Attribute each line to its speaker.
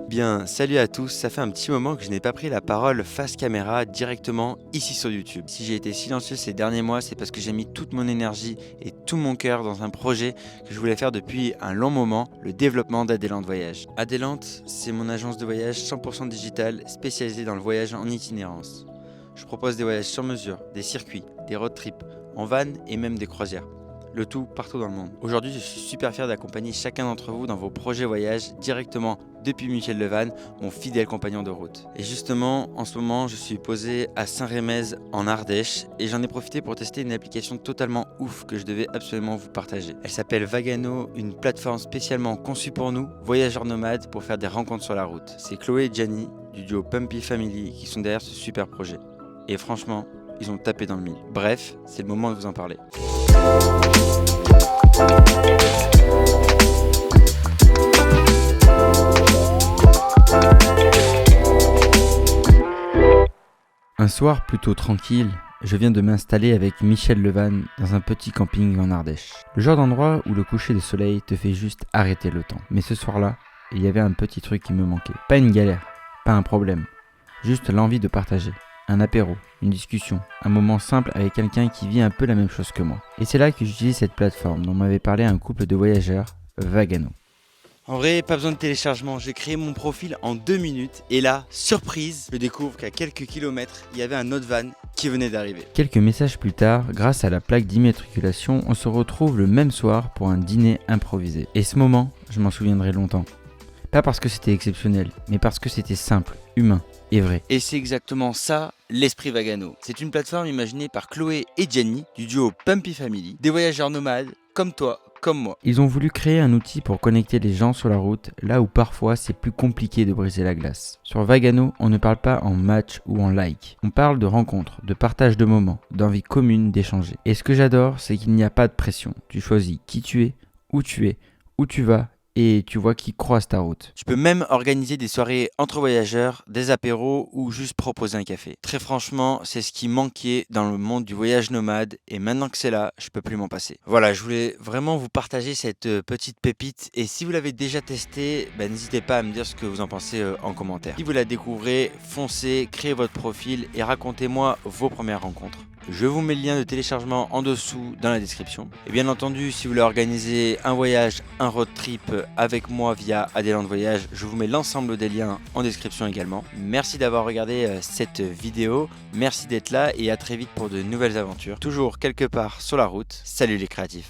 Speaker 1: Bien, salut à tous, ça fait un petit moment que je n'ai pas pris la parole face caméra directement ici sur YouTube. Si j'ai été silencieux ces derniers mois, c'est parce que j'ai mis toute mon énergie et tout mon cœur dans un projet que je voulais faire depuis un long moment, le développement d'Adelant Voyage. Adelant, c'est mon agence de voyage 100% digitale spécialisée dans le voyage en itinérance. Je propose des voyages sur mesure, des circuits, des road trips, en van et même des croisières. Le tout partout dans le monde. Aujourd'hui, je suis super fier d'accompagner chacun d'entre vous dans vos projets voyages directement depuis Michel Levanne, mon fidèle compagnon de route. Et justement, en ce moment, je suis posé à Saint-Rémez en Ardèche et j'en ai profité pour tester une application totalement ouf que je devais absolument vous partager. Elle s'appelle Vagano, une plateforme spécialement conçue pour nous, voyageurs nomades, pour faire des rencontres sur la route. C'est Chloé et Gianni du duo Pumpy Family qui sont derrière ce super projet. Et franchement, ils ont tapé dans le mille. Bref, c'est le moment de vous en parler. Un soir plutôt tranquille, je viens de m'installer avec Michel Levanne dans un petit camping en Ardèche. Le genre d'endroit où le coucher de soleil te fait juste arrêter le temps. Mais ce soir-là, il y avait un petit truc qui me manquait. Pas une galère, pas un problème, juste l'envie de partager. Un apéro, une discussion, un moment simple avec quelqu'un qui vit un peu la même chose que moi. Et c'est là que j'utilise cette plateforme dont m'avait parlé un couple de voyageurs, Vagano. En vrai, pas besoin de téléchargement, j'ai créé mon profil en 2 minutes et là, surprise, je découvre qu'à quelques kilomètres, il y avait un autre van qui venait d'arriver. Quelques messages plus tard, grâce à la plaque d'immatriculation, on se retrouve le même soir pour un dîner improvisé. Et ce moment, je m'en souviendrai longtemps. Pas parce que c'était exceptionnel, mais parce que c'était simple, humain et vrai. Et c'est exactement ça, l'esprit Vagano. C'est une plateforme imaginée par Chloé et Gianni du duo Pumpy Family, des voyageurs nomades comme toi, comme moi. Ils ont voulu créer un outil pour connecter les gens sur la route, là où parfois c'est plus compliqué de briser la glace. Sur Vagano, on ne parle pas en match ou en like. On parle de rencontres, de partage de moments, d'envie commune d'échanger. Et ce que j'adore, c'est qu'il n'y a pas de pression. Tu choisis qui tu es, où tu vas, et tu vois qui croise ta route. Tu peux même organiser des soirées entre voyageurs, des apéros ou juste proposer un café. Très franchement, c'est ce qui manquait dans le monde du voyage nomade et maintenant que c'est là, je peux plus m'en passer. Voilà, je voulais vraiment vous partager cette petite pépite et si vous l'avez déjà testé, n'hésitez pas à me dire ce que vous en pensez en commentaire. Si vous la découvrez, foncez, créez votre profil et racontez-moi vos premières rencontres. Je vous mets le lien de téléchargement en dessous dans la description. Et bien entendu, si vous voulez organiser un voyage, un road trip avec moi via Adelant Voyage, je vous mets l'ensemble des liens en description également. Merci d'avoir regardé cette vidéo, merci d'être là et à très vite pour de nouvelles aventures. Toujours quelque part sur la route. Salut les créatifs.